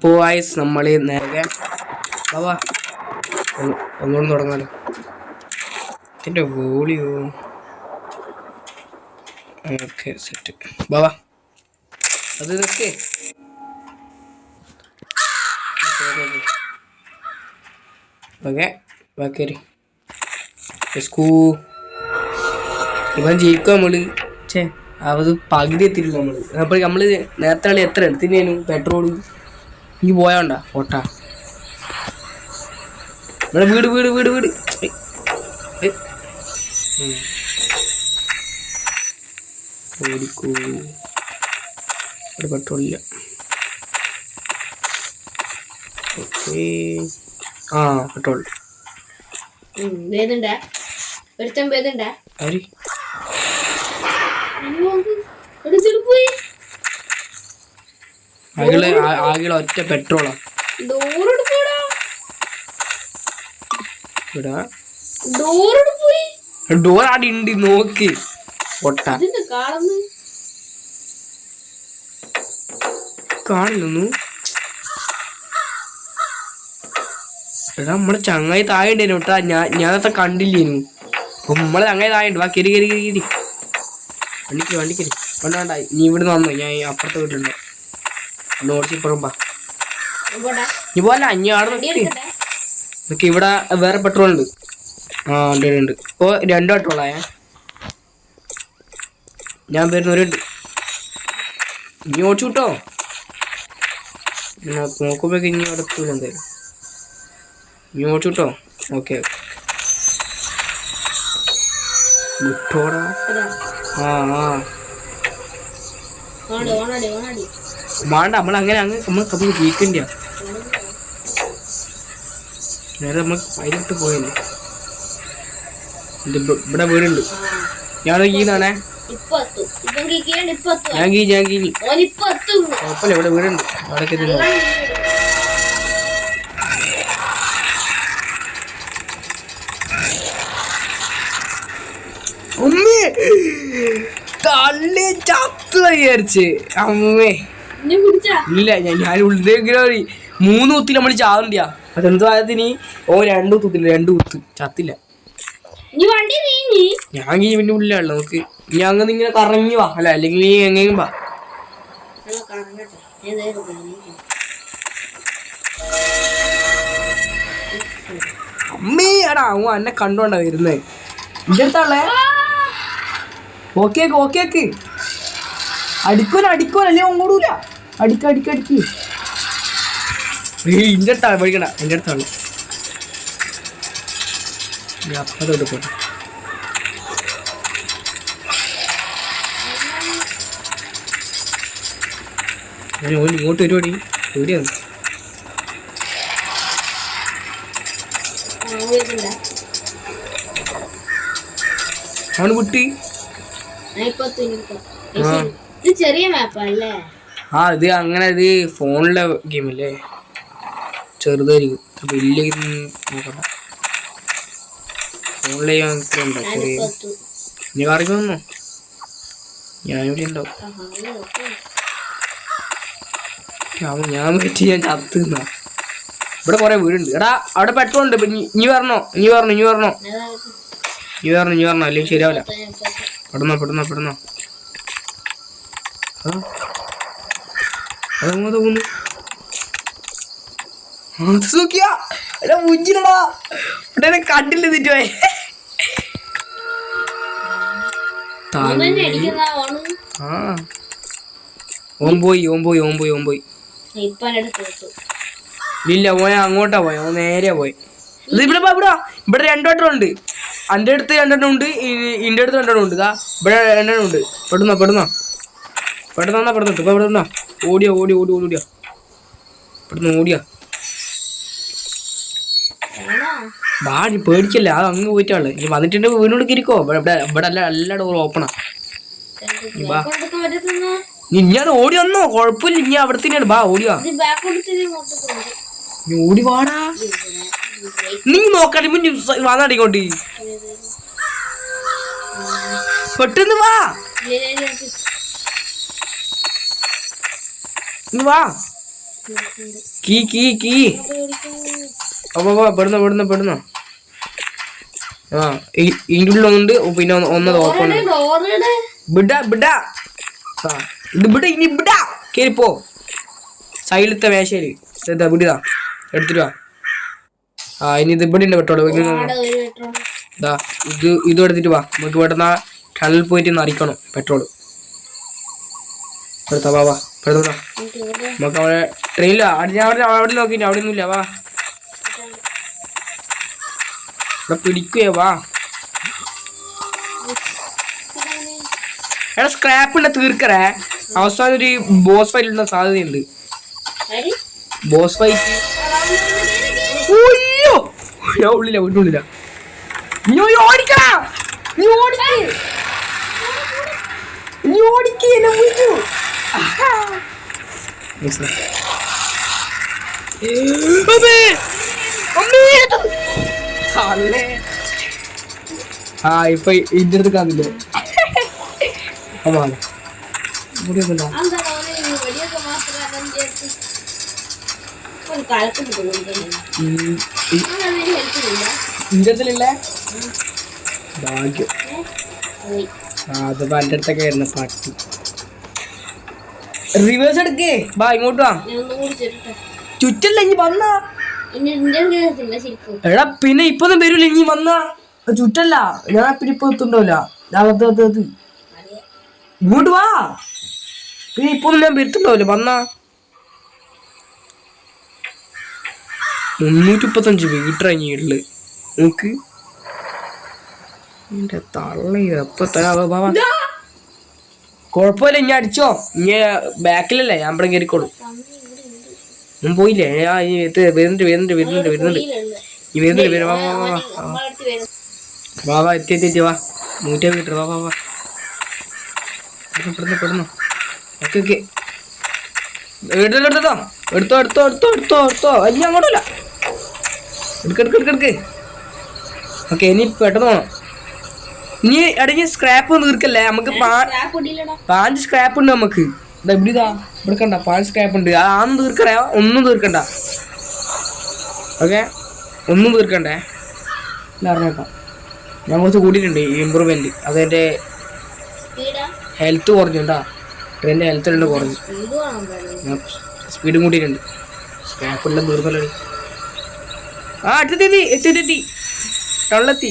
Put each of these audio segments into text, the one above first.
അപ്പോൾ വായിസ് നമ്മൾ നേരെ വാ ഒന്നുകൂടെ തുടങ്ങാലോ. ഇതിൻ്റെ വോളിയോ ഓക്കെ സെറ്റ് വാ അത് ഇതൊക്കെ ഓക്കെ ബാക്കി സ്കൂ ഇവൻ ജയിക്കും നമ്മള് ചേ അത് പകുതി എത്തിയില്ല നമ്മള്. അപ്പോൾ നമ്മള് നേരത്തെ കളി എത്ര എടുത്തിനു പെട്രോള് ഈ പോയോണ്ടാ ഓട്ടാ ഇവിടെ വീട് വീട് വീട് വീട് ഓടിക്കൂ. ഇവിടെ പെട്രോളില്ല. ഓക്കെ ആ പെട്രോൾ ആര് ആകെ ഒറ്റ പെട്രോളാ. ഡോർ ആടി ഉണ്ട് നോക്ക് പൊട്ട കാണില്ലൊന്നു. എടാ നമ്മളെ ചങ്ങായി താഴെ ഉണ്ടായിരുന്നു കേട്ടാ. ഞാനത്ര കണ്ടില്ലേനു. അപ്പൊ നമ്മളെ ചങ്ങായി താഴെ ഉണ്ട്. വാ കയറി കയറി കയറി വണ്ടിക്കരി വണ്ടിക്കരി വേണ്ട വേണ്ട നീ ഇവിടെ വന്നു. ഞാൻ അപ്പുറത്തെ വീട്ടിലുണ്ടോ നോട്ട്സ് ഇപ്പുറം പാ നീ പോലെ അഞ്ഞ ആടെ നിനക്ക് ഇവിടെ വേറെ പെട്രോൾ ഉണ്ട്. ആ ഉണ്ട് ഉണ്ട്. ഇപ്പോൾ 2 പെട്രോളായേ. ഞാൻ വരുന്നവരുണ്ട്. ഇനി ഓടിച്ചു കിട്ടോ നോക്കുമ്പോ ഇനി അടുത്തില്ല എന്തായാലും. ഇനി ഓടിച്ചു കിട്ടോ. ഓക്കെ വിട്ടോടാ. ആ ആ വേണ്ട നമ്മളങ്ങനെ നമ്മൾ ജയിക്കണ്ട. നേരെ നമ്മൾ അതിലിട്ട് പോയല്ലേ. ഇവിടെ വീടുണ്ട്. ഞാൻ കീന്നാണേ. ഞാൻ കീ കുഴപ്പമില്ല. ഇവിടെ വീടുണ്ട്. അവിടേക്ക് തിന്നോ. ഉമ്മേ തള്ളി ചത്ത് വിചാരിച്ച് അമ്മേ ഇല്ല. ഞാൻ ഉള്ളിലെങ്കിലും 3 കുത്തിൽ നമ്മൾ ചാവണ്ടിയാ. അതെന്തോ ആയതിന് ഓ 2 കുത്തില്ല 2 കുത്ത് ചത്തില്ല. ഞാൻ പിന്നെ ഉള്ളിലാണല്ലോ നോക്ക്. ഞാൻ അങ്ങനെ ഇങ്ങനെ കറങ്ങി വാ. അല്ല അല്ലെങ്കിൽ നീ എങ്ങനെയും വാ. അമ്മേ എടാ അവൻ എന്നെ കണ്ടോണ്ടാ വരുന്നേ. ഇന്റെ അടുത്താളേ ഓക്കെ ഓക്കെ ഓക്കെ അടിക്കോല അല്ലേ അങ്ങോടൂല. അടിക്ക് ഇന്റെ അടുത്താണ് പഠിക്കണ്ട. എൻ്റെ അടുത്താണ്. അപ്പത്തോട്ട് പോട്ടെ. ഇങ്ങോട്ട് വരുവാടി എവിടെയാണ് അവന് കുട്ടി. ആ ഇത് അങ്ങനെ ഇത് ഫോണിലെ ഗെയിമല്ലേ ചെറുതായിരിക്കും. വലിയ നോക്കണ്ട. ഫോണിലെ ചെറിയ ഇനി അറിയുന്നോ ഞാനിവിടെ ഉണ്ടാവും. ഞാൻ പറ്റി ഞാൻ ചത്ത് നിന്നാ. ഇവിടെ കൊറേ വീടുണ്ട്. എടാ അവിടെ പെട്രോൾ ഉണ്ട്. നീ പറഞ്ഞോ അല്ലെങ്കിൽ ശരിയാവില്ല. പെടുന്നോ അതങ്ങോ തോന്നുന്നു. നോക്കിയാ എടാ മുഞ്ചിലടാ ഇവിടെ കണ്ടില്ല തെറ്റുപോയി. ആ ഓൻ പോയി ഇല്ല ഓൻ അങ്ങോട്ടാ പോയ. ഓൻ നേരെ പോയി. ഇത് ഇവിടെ ഇവിടെ 2 പെട്രോൾ ഉണ്ട്. എൻ്റെ അടുത്ത് 2 ഉണ്ട്. ഇന്റെ അടുത്ത് 2 ഉണ്ട്. ഇതാ ഇവിടെ 2 ഉണ്ട്. പെടുന്നോ ഇപ്പൊ പെടുന്നോ. ഓടിയാ പെടുന്ന ഓടിയാ. ബാടി പേടിക്കല്ലേ. അത് അങ്ങ് പോയിട്ടാളെ. ഇനി വന്നിട്ടുണ്ട് വീടിനോട് ഇരിക്കോ. ഇവിടെ എല്ലാ ഡോറും ഓപ്പണാ. ഞാൻ ഓടി വന്നോ കൊഴപ്പില്ല. ഇനി അവിടെ തന്നെയാണ്. ബാ ഓടിയാ ഓടി വാടാ. നീ നോക്കാടി മുന്നേ വന്നാടിക്കോട്ടി പെട്ടെന്ന് വാ. നീ വാ കീ കീ കീ പെടുന്നോ ആ ഇതിൻ്റെ ഉള്ളിലുണ്ട് പിന്നെ ഒന്നത് ഓപ്പൺ വിടാ ആ ഇത് വിട ഇനി വിടാ കേറിപ്പോ സൈഡിലത്തെ മേശയില് വിടുക എടുത്തിട്ട് വാ ആ ഇനി ഇത് ഇവിടെ ഉണ്ട് പെട്രോൾ ഇതാ ഇത് എടുത്തിട്ട് വാ നമുക്ക് പെട്ടെന്ന് ടണലിൽ പോയിട്ട് നിറയ്ക്കണം പെട്രോൾ എടുത്താ വാ പെടുന്ന നമുക്ക് അവിടെ ട്രെയിനില്ല അവിടെ നോക്കിയിട്ട് അവിടെ ഒന്നുമില്ല വാ ഇവിടെ പിടിക്കുകയോ വാ എടാ സ്ക്രാപ്പ് ഉണ്ട തീർക്കറേ അവസാനം ഒരു ബോസ് ഫൈറ്റ് ഉള്ള സാധ്യതയുണ്ട് ബോസ് ഫൈറ്റ് ഞാൻ ഉള്ളില്ല വീട്ടിനുള്ളില്ല ആ ഇപ്പൊ ഇതിന്റെ അടുത്ത് കാണില്ലേ ഇഞ്ചത്തിലല്ലേ ഭാഗ്യം അതിപ്പോ എന്റെ അടുത്തൊക്കെ വരുന്ന പാട്ടി റിവേഴ്സ് എടുക്കേ ബാ ഇങ്ങോട്ട് വാ ചുറ്റല്ല ഇനി വന്നാ എടാ പിന്നെ ഇപ്പൊന്നും വരൂല ഇനി വന്നാ ചുറ്റല്ല ഞാൻ പിന്നെ ഇപ്പൊ എത്തുണ്ടാവില്ല ഇങ്ങോട്ട് വാ പിന്നെ ഇപ്പൊന്നും ഞാൻ വരുത്തുണ്ടാവില്ല വന്നാ 335 മീറ്റർ വീട്ടില് നോക്ക് എന്റെ തള്ള എപ്പ കൊഴപ്പില്ല ഇനി അടിച്ചോ ഇനി ബാക്കിലല്ലേ ഞാൻ ഇവിടെ കയറിക്കോളൂ ഞാൻ പോയില്ലേ വരുന്നുണ്ട് ഈ വരുന്നുണ്ട് വാ എത്തി വാ 100 മീറ്റർ വാ പെടുന്നു ഓക്കെ എടുത്തോ അല്ല അങ്ങോട്ടല്ല എടുക്ക് ഓക്കെ ഇനി പെട്ടെന്ന് പോണം ഇനി അടങ്ങി സ്ക്രാപ്പ് തീർക്കല്ലേ നമുക്ക് 5 സ്ക്രാപ്പ് ഉണ്ട് നമുക്ക് ഇവിടെ കണ്ട 5 സ്ക്രാപ്പ് ഉണ്ട് അതൊന്നും തീർക്കറ ഒന്നും തീർക്കണ്ട ഓക്കെ ഒന്നും തീർക്കണ്ടേ അറിഞ്ഞേക്കാം ഞാൻ കുറച്ച് കൂടിയിട്ടുണ്ട് ഇമ്പ്രൂവ്മെന്റ് അതെന്റെ ഹെൽത്ത് കുറഞ്ഞുണ്ടാ ട്രെയിനിന്റെ ഹെൽത്ത് ഉണ്ട് കുറഞ്ഞു ഞാൻ സ്പീഡും കൂട്ടിയിട്ടുണ്ട് സ്ക്രാപ്പെല്ലാം തീർന്നല്ലോ ആ എത്തി ടൗണിലെത്തി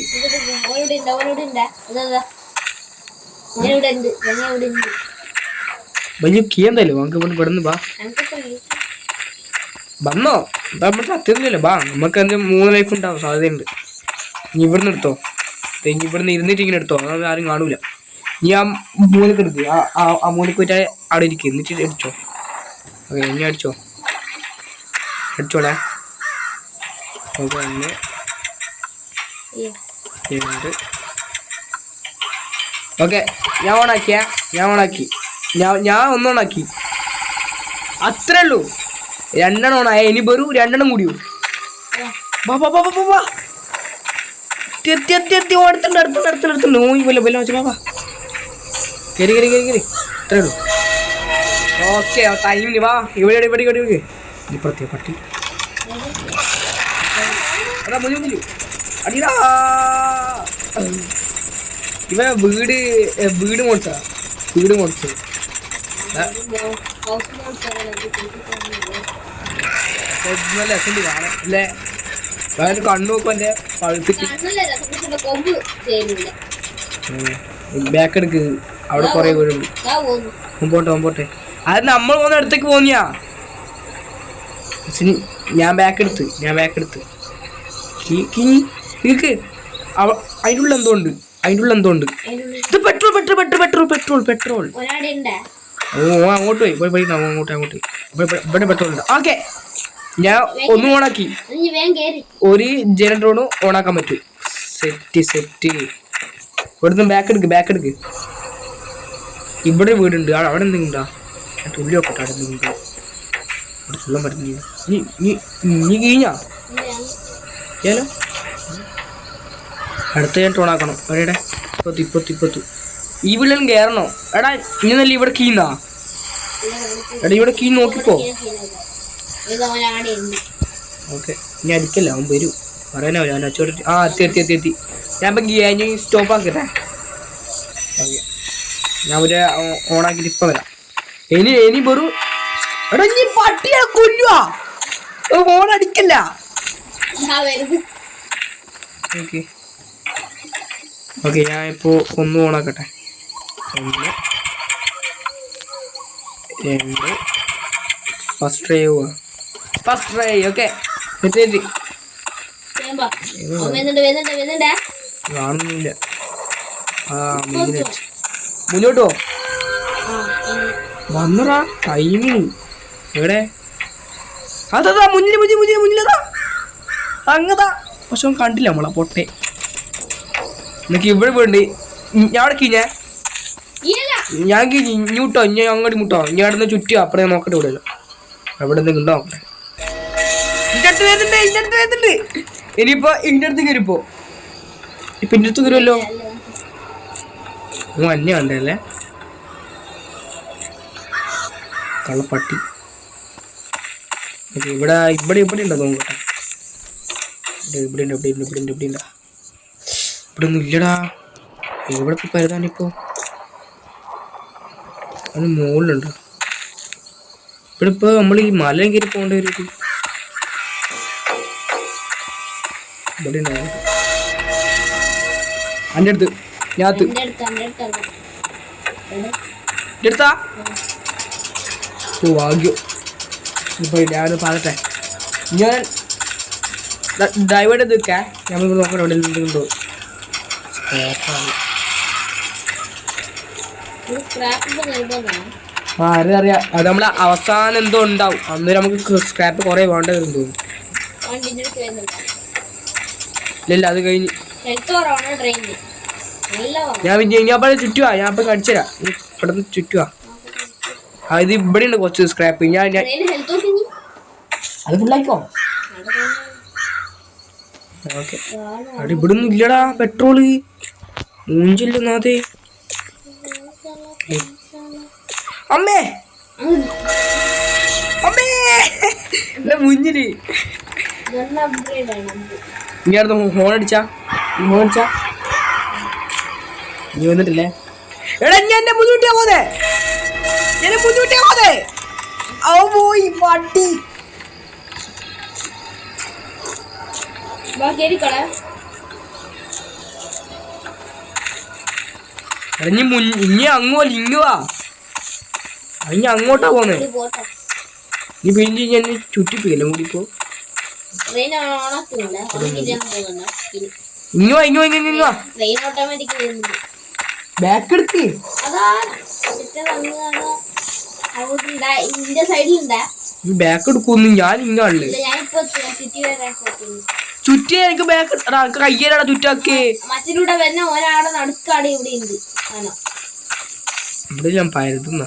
വലിയ കീ എന്തായാലും നമുക്ക് ഇവിടെ പെടുന്നു ബാ വന്നോ നമ്മൾ സത്യത്തിലല്ലേ ബാ നമുക്ക് എന്ത് 3 ലൈഫ് ഉണ്ടാവും സാധ്യതയുണ്ട് ഇനി ഇവിടുന്ന് എടുത്തോ ഇനി ഇവിടുന്ന് ഇരുന്നിട്ട് ഇങ്ങനെ എടുത്തോ അതൊന്നും ആരും കാണൂല നീ ആ മൂലക്ക് എടുക്കുക ആ മൂലക്ക് പോയിട്ട് അവിടെ ഇരിക്കുക എന്നിട്ട് അടിച്ചോ ഓക്കെ ഇനി അടിച്ചോളേ ഓക്കെ 1 2 ഓക്കെ ഞാൻ ഓണാക്കി ഞാൻ ഒന്നോണാക്കി അത്രേ ഉള്ളൂ 2 ഓണായ ഇനി വെറു 2 കൂടിയോ അടുത്തുണ്ട് ബാബാ കയറി ഇത്രേ ഉള്ളൂ ഓക്കെ ടൈമിന് വാ ഇവിടെ ഇപ്പുറത്തെ പട്ടി അതാ മുന്നിൽ അടിയാ ഇവ വീട് മോടിച്ചാ അല്ലേ കണ്ണു നോക്കും എന്റെ പഴുത്തിട്ട് ബാക്ക് എടുക്ക് അവിടെ കൊറേ വീടുണ്ട് മുമ്പോട്ടെ അത് നമ്മൾ പോകുന്ന അടുത്തേക്ക് പോന്നിയാ ഞാൻ ബാക്ക് എടുത്ത് നിനക്ക് അതിൻ്റെ ഉള്ള എന്തോ ഉണ്ട് ഇത് പെട്രോൾ ഓ അങ്ങോട്ട് പോയി ഇവിടെ പെട്രോൾ ഉണ്ട് ഓക്കെ ഞാൻ ഒന്നും ഓണാക്കി ഒരു ജനറേറ്ററോട് ഓണാക്കാൻ പറ്റും സെറ്റ് ഇവിടുന്ന് ബാക്ക് എടുക്ക് ഇവിടെ വീടുണ്ട് അവിടെ എന്തെങ്കിലും ഉണ്ടാ തുള്ളി നോക്കട്ടെ അവിടെ എന്തെങ്കിലും അവിടെ തുള്ളാൻ പറ്റുന്നില്ല നീ കഴിഞ്ഞാ ഏലോ അടുത്ത ഞാൻ ഓണാക്കണം എവിടെ ഇപ്പത്തു ഈ വീട്ടിലും കയറണോ എടാ ഇനി നല്ല ഇവിടെ കീന്നാ എടാ ഇവിടെ കീ നോക്കിക്കോ ഓക്കെ ഞാൻ അടിക്കല്ല, അവൻ വരൂ പറയാനാവില്ല. അവൻ അച്ചോട്ട് ആ എത്തി. ഞാൻ ഇപ്പം ഞാൻ സ്റ്റോപ്പ് ആക്കട്ടെ. ഓക്കെ ഞാൻ ഒരു ഓണാക്കിയിട്ട് ഇപ്പം വരാം. ഇനി വെറും എടാ നീ പട്ടിയെ കൊല്ലുവാ, ഫോൺ അടിക്കല്ല. ഓക്കെ ഞാൻ ഇപ്പോ ഒന്ന് ഓണാക്കട്ടെ. 1 2 ഫസ്റ്റ് ട്രൈ ഓക്കെ കാണുന്നില്ല. മുന്നോട്ടോ വന്നടാ ടൈമിന് എവിടെ അതാ മുന്നിലതാ അങ്ങതാ. പക്ഷെ അവൻ കണ്ടില്ല നമ്മളാ പൊട്ടെ. എനിക്ക് ഇവിടെ വേണ്ട ഞാൻ അവിടെ ഞാൻ ഇഞ്ഞൂട്ടോ ഞാൻ അങ്ങോട്ട് മുട്ടോ ഞാൻ അവിടെ നിന്ന് ചുറ്റുക. അപ്പഴേ നോക്കട്ടെ ഇവിടെ എവിടെ എന്തെങ്കിലും ഉണ്ടോ നോക്കട്ടെ. ഇന്റെ അടുത്ത് വരുന്നുണ്ട്. ഇനിയിപ്പോ ഇന്റെ അടുത്ത് കയറിപ്പോ ഇപ്പൊ ഇന്റെ അടുത്ത് കയറുമല്ലോ. അന്നെ കണ്ടല്ലേ കള്ളപ്പട്ടി. ഇവിടെ ഉണ്ടോ നോക്കട്ടെ. ഇവിടെ ഒന്നും ഇല്ലടാ. ഇവിടെ ഇപ്പൊ പരുതാനിപ്പോ അത് മുകളിലുണ്ടോ? ഇവിടെ ഇപ്പൊ നമ്മൾ ഈ മലയും കയറി പോകേണ്ട ഒരു ഇവിടെ ഉണ്ടാവും. എൻ്റെ അടുത്ത് ഞാത്ത് എടുത്താ ഭാഗ്യം. ഇപ്പൊ ഞാനൊന്ന് പറയട്ടെ, ഞാൻ ഡ്രൈവറുടെ നിൽക്കാ. നമ്മൾ നോക്കണം എവിടെ നിന്നുണ്ടോ. ആ അറിയാം. അത് നമ്മളെ അവസാനം എന്തോ ഉണ്ടാവും. അന്നേരം നമുക്ക് സ്ക്രാപ്പ് കുറെ വേണ്ട വരും തോന്നുന്നു. ഇല്ല അത് കഴിഞ്ഞ് ഞാൻ ഇപ്പം ചുറ്റുവാ. ഞാൻ ഇപ്പം കടിച്ചുതരാം. ഇവിടെ നിന്ന് ചുറ്റുവാ. ഇത് ഇവിടെ ഉണ്ട് കുറച്ച് സ്ക്രാപ്പ്. ഞാൻ അത് ഫുള്ളായിക്കോ. ഓക്കെ അവിടെ ഇവിടെ ഒന്നും ഇല്ലടാ പെട്രോള് മൂഞ്ചില്ലെന്നാതെ. അമ്മേ മുഞ്ഞില് നീ അടുത്ത് ഹോൺ അടിച്ചാ നീ വന്നിട്ടില്ലേ? എടാ ഞാൻ എന്നെ മുന്നൂട്ടിയാ പോന്നെ അവ പോയി പട്ടി. ഇനി അങ്ങോല്ല ഇങ്ങുവാ. ഇനി അങ്ങോട്ടാ പോന്നെ. നീ പിന്നെ ഞാൻ ചുറ്റിപ്പിക്കല്ലേ കൂടിപ്പോ. ഇങ്ങുവാ ബാക്ക് എടുക്ക്. ബാക്ക് എടുക്കൊന്നും ഞാൻ ഇങ്ങാണല്ലേ ചുറ്റി. എനിക്ക് ബാക്ക് കയ്യേടാ ചുറ്റാക്കേ. ഇവിടെ ഞാൻ പരുതുന്ന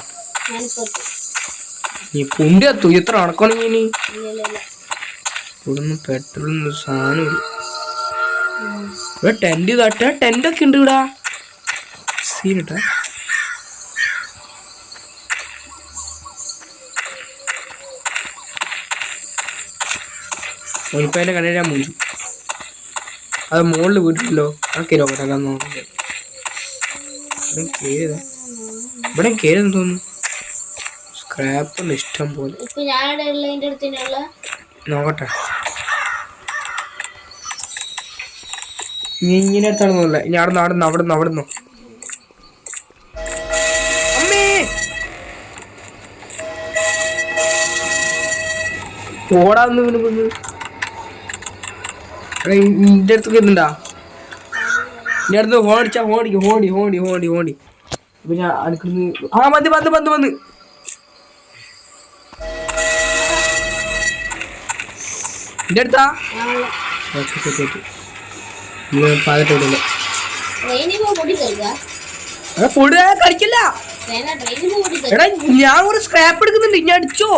നീ കുണ്ടി എത്തു. എത്ര നടക്കണെങ്കിൽ ഇനി ഇവിടുന്ന് പെട്രോൾ സാധനം ഇവിടെ ടെന്റ് ഒക്കെ ഉണ്ട് ഇവിടെ സീനിട്ടാ. ഒലിപ്പേൻ്റെ കണ്ണിൽ ഞാൻ മുഞ്ചു. അത് മുകളിൽ വീട്ടിലോ ആ കിലോമീറ്റർ നോക്കില്ല. ഇവിടെ കയറിയെന്ന് തോന്നുന്നു. സ്ക്രാപ്പ് ഉണ്ട് ഇഷ്ടം പോലെ. നോക്കട്ടെ നീ ഇങ്ങനെ അടുത്താണെന്നല്ല. ഇനി അവിടുന്ന് അമ്മേ ഓടാന്ന് പിന്നെ ഇന്റെ അടുത്തൊക്കെ എത്തുണ്ടാ. ഇന്റെ അടുത്ത് ഹോൺ അടിച്ചാ ഹോണ്ടി അപ്പൊ ഞാൻ അടുക്കുന്ന ആ വന്ന് ഇന്റെ അടുത്താ പാകത്തോടില്ല. പൊടി കളിക്കില്ല. എടാ ഞാൻ ഒരു സ്ക്രാപ്പ് എടുക്കുന്നുണ്ട്. ഇനി അടിച്ചോ.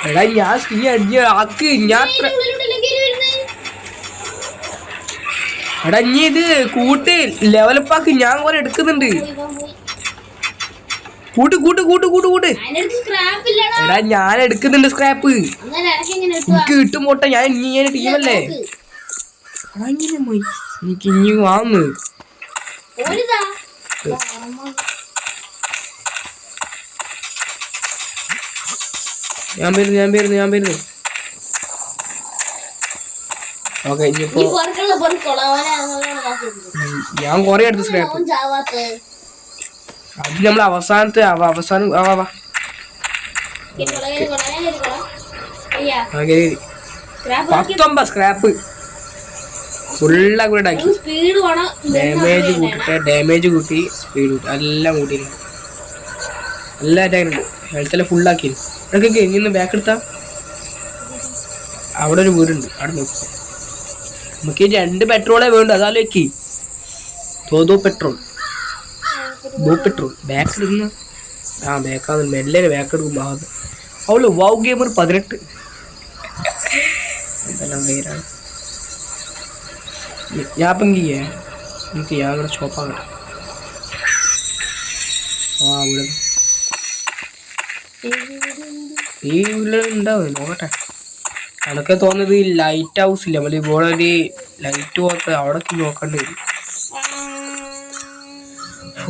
എടാ ഞാൻ സ്കീ അടിച്ച് ആക്ക്. ഞാൻ എടാ ഇനി ഇത് കൂട്ട് ലെവലപ്പാക്ക്. ഞാൻ കുറെ എടുക്കുന്നുണ്ട്. കൂട്ട് കൂട്ട് കൂട്ട് കൂട്ട് കൂട്ട്. എടാ ഞാൻ എടുക്കുന്നുണ്ട് സ്ക്രാപ്പ്. എനിക്ക് കിട്ടും മുട്ട. ഞാൻ ഇനി ടീമല്ലേ. എനിക്ക് ഇനി വാങ്ങ്. ഞാൻ വരുന്നു. ഓക്കെ ഇനിയിപ്പോ ഞാൻ കൊറേ എടുത്ത് സ്ക്രാപ്പ്. അത് നമ്മൾ അവസാനം 19 സ്ക്രാപ്പ് ഫുള്ളാ കൂടെ ആക്കി. ഡാമേജ് കൂട്ടി സ്പീഡ് കൂട്ടി എല്ലാം കൂട്ടിയിരുന്നു. എല്ലാ അറ്റാക്കുണ്ട്. ഹെൽത്തെല്ലാം ഫുള്ളാക്കി. ഇടയ്ക്കൊക്കെ ഇനി ബാക്ക് എടുത്താ അവിടെ ഒരു വീടുണ്ട്. അവിടെ നോക്കാം. നമുക്ക് 2 പെട്രോളേ വേണ്ടു. അതാലോക്കി പെട്രോൾ ബാക്ക് എടുക്കുന്ന ബാക്കാന്ന് മെല്ലെ ബാക്ക് എടുക്കും. അവള് വാവ് ഗെയിമർ 18 എന്തെല്ലാം പേരാണ്. ഞാൻ ഇപ്പം എനിക്ക് ഞാൻ ഇവിടെ ഷോപ്പാകട്ടെ. ഇവിടെ ഈ വീട്ടിലുണ്ടാവും നോക്കട്ടെ. എനക്ക് തോന്നുന്നത് ലൈറ്റ് ഹൗസ് ഇല്ല നമ്മൾ ഇവിടെ ഒരു ലൈറ്റ് പോകത്ത് അവിടെ നോക്കേണ്ടി വരും.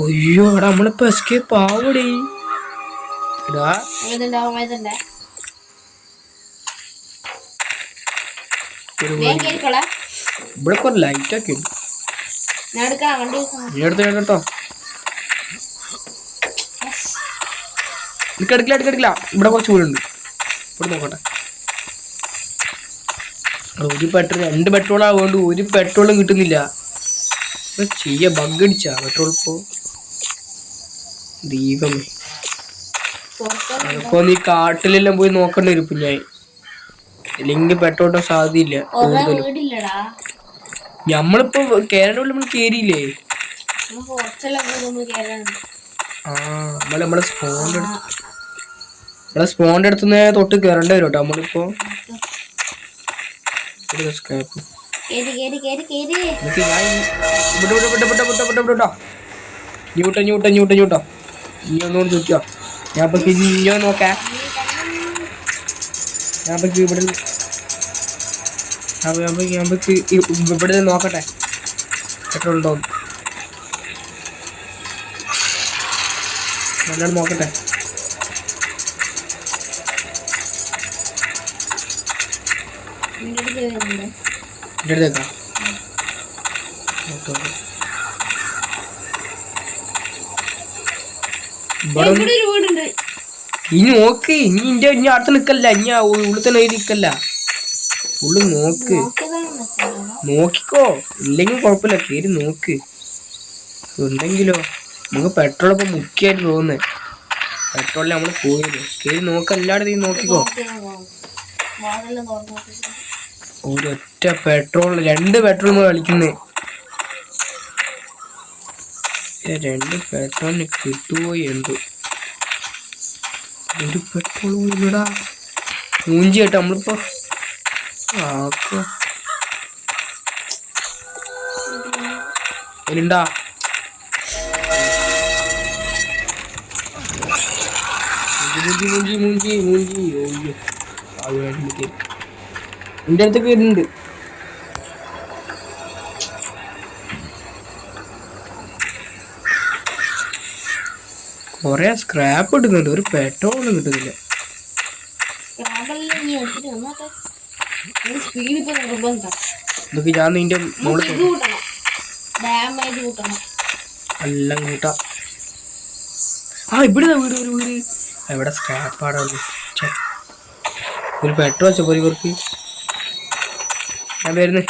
അയ്യോ എടാ നമ്മളിപ്പോ എസ്കേപ്പ് ആവടേ. ഇവിടെ കൊറേ ലൈറ്റ് ഒക്കെ ഉണ്ട്. എടുത്തോ എടുക്കില്ല. ഇവിടെ കുറച്ച് വീടുണ്ട്. ഇവിടെ നോക്കട്ടെ. ഒരു പെട്രോൾ 2 പെട്രോളാ വേണ്ടു. ഒരു പെട്രോളും കിട്ടുന്നില്ല. ചെയ്യ ബഗ് അടിച്ചാ പെട്രോൾ. ഇപ്പോ ദീപമേ അപ്പൊ നീ കാട്ടിലെല്ലാം പോയി നോക്കേണ്ടി വരും. ഇപ്പൊ ഞാൻ അല്ലെങ്കിൽ പെട്രോളിന്റെ സാധ്യതയില്ല കൂടുതലും. ഞമ്മളിപ്പോ കേരളത്തിൽ നമ്മൾ കേറിയില്ലേ. നമ്മളെ സ്പോണിന്റെ അടുത്തുനിന്ന് തൊട്ട് കേറേണ്ടി വരും കേട്ടോ. നമ്മളിപ്പോ സ്ക്രാപ്പ് ഞൂട്ടോ ഇനി ഒന്നുകൂടി ചോദിക്കോ. ഞാൻ ഇഞ്ഞോ നോക്കാം. ഇവിടെ നോക്കട്ടെ പെട്രോൾ ഉണ്ടോ നല്ലോണം നോക്കട്ടെ. എടുത്തേക്കാം. ഇനി നോക്ക്. ഇനി അടുത്ത് നിക്കല്ല. ഇനി ഉള്ളിൽ തന്നെ നിക്കല്ല. ഉള്ളു നോക്ക്. നോക്കിക്കോ. ഇല്ലെങ്കിൽ കുഴപ്പമില്ല. കേറി നോക്ക്. ഉണ്ടെങ്കിലോ നമുക്ക് പെട്രോൾ ഇപ്പൊ മുഖ്യമായിട്ട് തോന്നുന്നേ. പെട്രോളിൽ നമ്മള് പോയില്ലേ. കേറി നോക്ക. എല്ലായിടത്തും നോക്കിക്കോ. ഒരൊറ്റ പെട്രോൾ 2 പെട്രോൾ കളിക്കുന്നേ. 2 പെട്രോളിന് കിട്ടുമോ എന്തോ. ഒരു പെട്രോൾ ഇല്ലടാ. മൂഞ്ചി കേട്ടോ നമ്മളിപ്പോ അതിലുണ്ടാ. മൂഞ്ചി എന്റെ അടുത്തൊക്കെ വരുന്നുണ്ട്. കൊറേ സ്ക്രാപ്പ് ഇടുന്നുണ്ട്. ഒരു പെട്രോളും കിട്ടുന്നില്ല. ഇതൊക്കെ ഞാൻ നിന്റെ എല്ലാം കൂട്ടാ. ഇവിടെ ഒരു വീട്. എവിടെ സ്ക്രാപ്പാടാ. ഒരു പെട്രോൾ വെച്ചപ്പോ ഇവർക്ക്. ഞാൻ വരുന്നേ.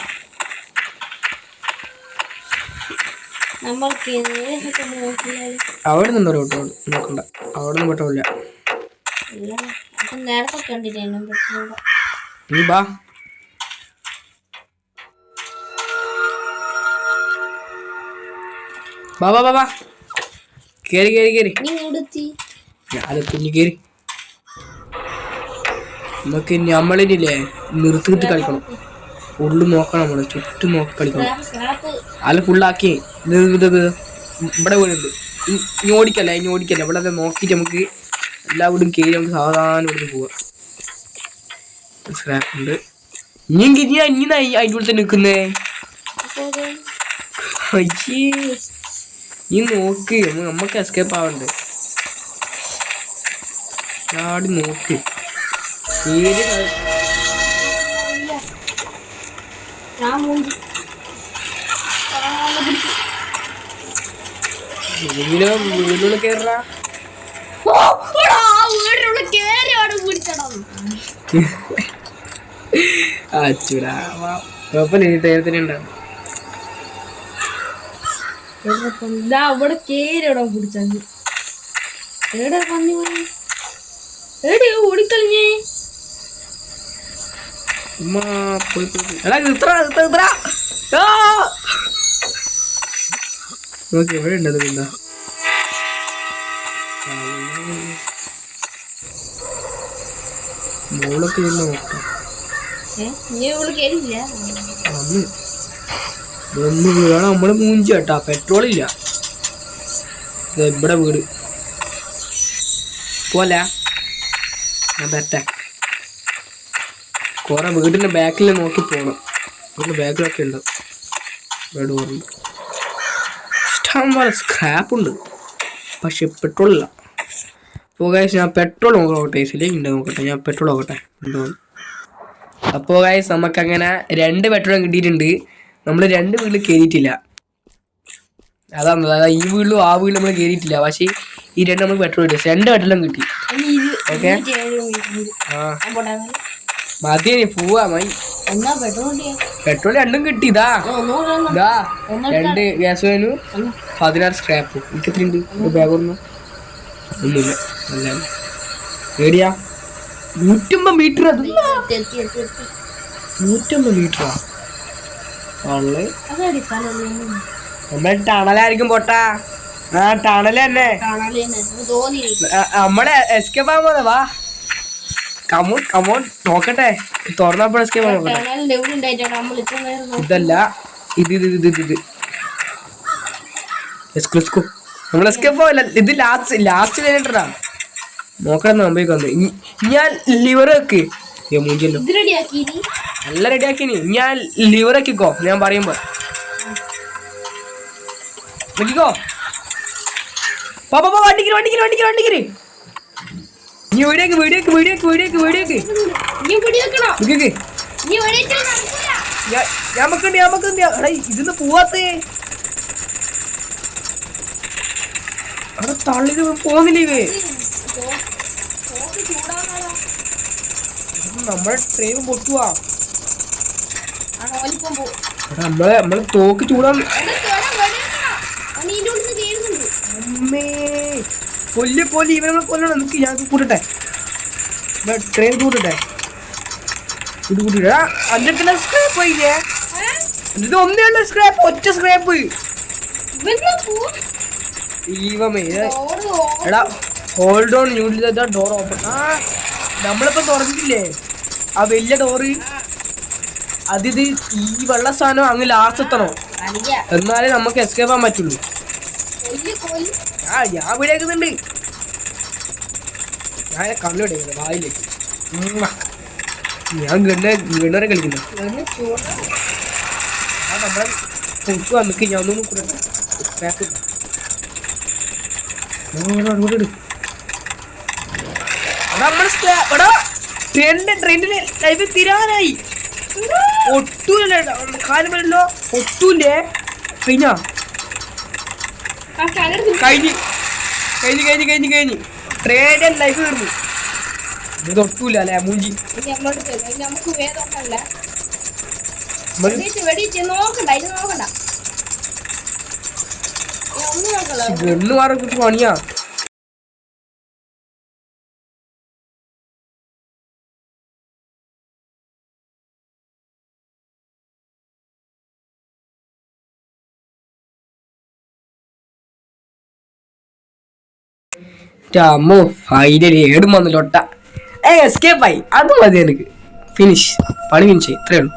അവിടെ നിന്നോ പെട്രോൾ നോക്കണ്ട. അവിടെ നിന്ന് പെട്രോൾ ഇല്ല. നീ ബാ. ബാ കേറി ഞാൻ കുഞ്ഞു കേറി. നമുക്ക് നമ്മളില്ലേ നിർത്തിയിട്ട് കളിക്കണം. ഫുള്ള് നോക്കണം. നമ്മള് ചുറ്റും നോക്കി കളിക്കണം. അല്ല ഫുള്ളാക്കി. ഇവിടെ വീടുണ്ട്. ഇനി ഓടിക്കല്ല ഇവിടെ അത് നോക്കിയിട്ട് നമുക്ക് എല്ലാവരും കയറി നമുക്ക് സാധാരണ ഇവിടുന്ന് പോവാം. സ്ക്രാപ്പുണ്ട്. ഇനി അതിൻ്റെ ഉള്ളിൽ തന്നെ നിൽക്കുന്നേ. അയ്യേ നീ നോക്ക്, നമുക്ക് എസ്കേപ്പ് ആവണ്ട്. ചാടി നോക്ക്. വീടിനുള്ളിൽ കേറാ. അച്ചൂടാ കുഴപ്പമില്ല, ഇനി നേരത്തിന് ഉണ്ടാവും. അവിടെ കേറിയോടാ പിടിച്ചത്. എടാ പന്നി എടി ഓടിക്കളഞ്ഞേ. നോക്കി എവിടെ ഉണ്ടത്? പിന്നെ മോളൊക്കെ നോക്കാം. ഒന്ന് വീടാണ് നമ്മള് മൂഞ്ചി കേട്ടാ. പെട്രോൾ ഇല്ല. ഇവിടെ വീട് പോലെ ഞാൻ പറ്റേ കുറെ വീടിന്റെ ബാക്കിൽ നോക്കി പോണം. വീടിന്റെ ബാക്കിലൊക്കെ ഉണ്ട് വീട് പറഞ്ഞു. ഇഷ്ടം പോലെ സ്ക്രാപ്പ് ഉണ്ട്, പക്ഷെ പെട്രോൾ ഇല്ല. അപ്പോൾ ഗൈസ് ഞാൻ പെട്രോൾ നോക്കട്ടെ. ഇതിലേക്ക് ഉണ്ട് നോക്കട്ടെ. ഞാൻ പെട്രോൾ നോക്കട്ടെ ഉണ്ടോ. അപ്പോൾ ഗൈസ് നമുക്കങ്ങനെ 2 പെട്രോളും കിട്ടിയിട്ടുണ്ട്. നമ്മൾ 2 വീട്ടിൽ കയറിയിട്ടില്ല. അതാണ് ഈ വീട്ടിലും ആ വീട്ടിലും നമ്മൾ കയറിയിട്ടില്ല. പക്ഷേ ഈ 2 നമുക്ക് പെട്രോൾ കിട്ടി. 2 പെട്രോളും കിട്ടി. ഓക്കെ മതി പോവാ മതി. പെട്രോൾ 2ഉം കിട്ടി. ഇതാ 2 ഗ്യാസ് വേനു 16 സ്ക്രാപ്പ്. എനിക്ക് എത്രയുണ്ട് ബാഗ് ഒന്നും ഒന്നുമില്ല. അല്ല ഏടിയാ 150 മീറ്റർ. അത് 150 മീറ്ററാ. നമ്മളെ ടണലായിരിക്കും പൊട്ടാ. ആ ടണല് തന്നെ നമ്മളെ എസ്കേപ്പ് ആവാൻ പോന്നെ. വാ കമോൺ നോക്കട്ടെ. തുറന്നപ്പോൾ എസ്കേപ്പ് ആവാൻ നോക്കട്ടെ. ഇതല്ല ഇത് നമ്മൾ എസ്കേപ്പ് ആവില്ല. ഇത് ലാസ്റ്റ് കഴിഞ്ഞിട്ടാ നോക്കണം. മുമ്പേക്ക് വന്നു. ഞാൻ ലിവർ വെക്ക് മൂഞ്ചല്ലോ. നല്ല റെഡിയാക്കിനി. ഞാൻ ലിവർ ആക്കിക്കോ ഞാൻ പറയുമ്പോ. നോക്കിക്കോ വണ്ടിക്ക് നീ വീഡിയോക്ക് ഞാൻ വെക്കണ്ട്. ഇതിന്ന് പോവാത്തേ അവിടെ തള്ളിത് പോന്നില്ലേ. നമ്മളെ ട്രെയിൻ പൊട്ടുവാ. നമ്മളെ തോക്ക് ചൂടാൻ. കൊല്ലി ഇവനെ കൊല്ലണം. നിക്ക് ഞാൻ കൂട്ടട്ടെ. ട്രെയിൻ കൂട്ടട്ടെ. ഇത് കൂട്ടിട്ടാ അഞ്ചെണ്ണ സ്ക്രാപ്പ് ആയില്ലേ. ഇത് ഒന്നേ ഉള്ള സ്ക്രാപ്പ്. ഒറ്റ സ്ക്രാപ്പ്. എടാ hold own use door open. നമ്മളിപ്പോ തുറന്നിട്ടില്ലേ ആ വലിയ ഡോറ്. അതിത് ഈ വെള്ള സാധനം അങ്ങ് ലാസ്റ്റ് എത്തണോ എന്നാലേ നമുക്ക് എസ്കേപ്പ് ആവാൻ പറ്റുള്ളൂ. ഞാൻ വിളിയാക്കുന്നുണ്ട്. ഞാൻ കണ്ണിടേക്കുന്നത് വായിലേക്ക്. ഞാൻ ഗണ്ണറെ കളിക്കുന്നു. നമ്മളെ പൊക്ക് വന്നിക്ക്. ഞാൻ ഒന്നും ട്രെയിനിന്റെ ലൈഫ് തീരാനായി. ഒട്ടൂല്ലേ കാലം വരല്ലോ. ഒട്ടൂല്ലേ കഴിഞ്ഞ കഴിഞ്ഞ് ട്രെയിനിന്റെ ലൈഫ് തീർന്നു. ഇത് ഒട്ടൂല അല്ലെ മൂഞ്ചി. ഗണ്ണ് മാറാൻ കുറിച്ച് പണിയാ. അമ്മോ ഫൈനലി ഏടും വന്നില്ലോട്ട. എസ്കേപ്പ് ആയി. അത് മതി എനിക്ക്. ഫിനിഷ് പണി ഫിനിഷ്. ഇത്രയേ ഉള്ളൂ.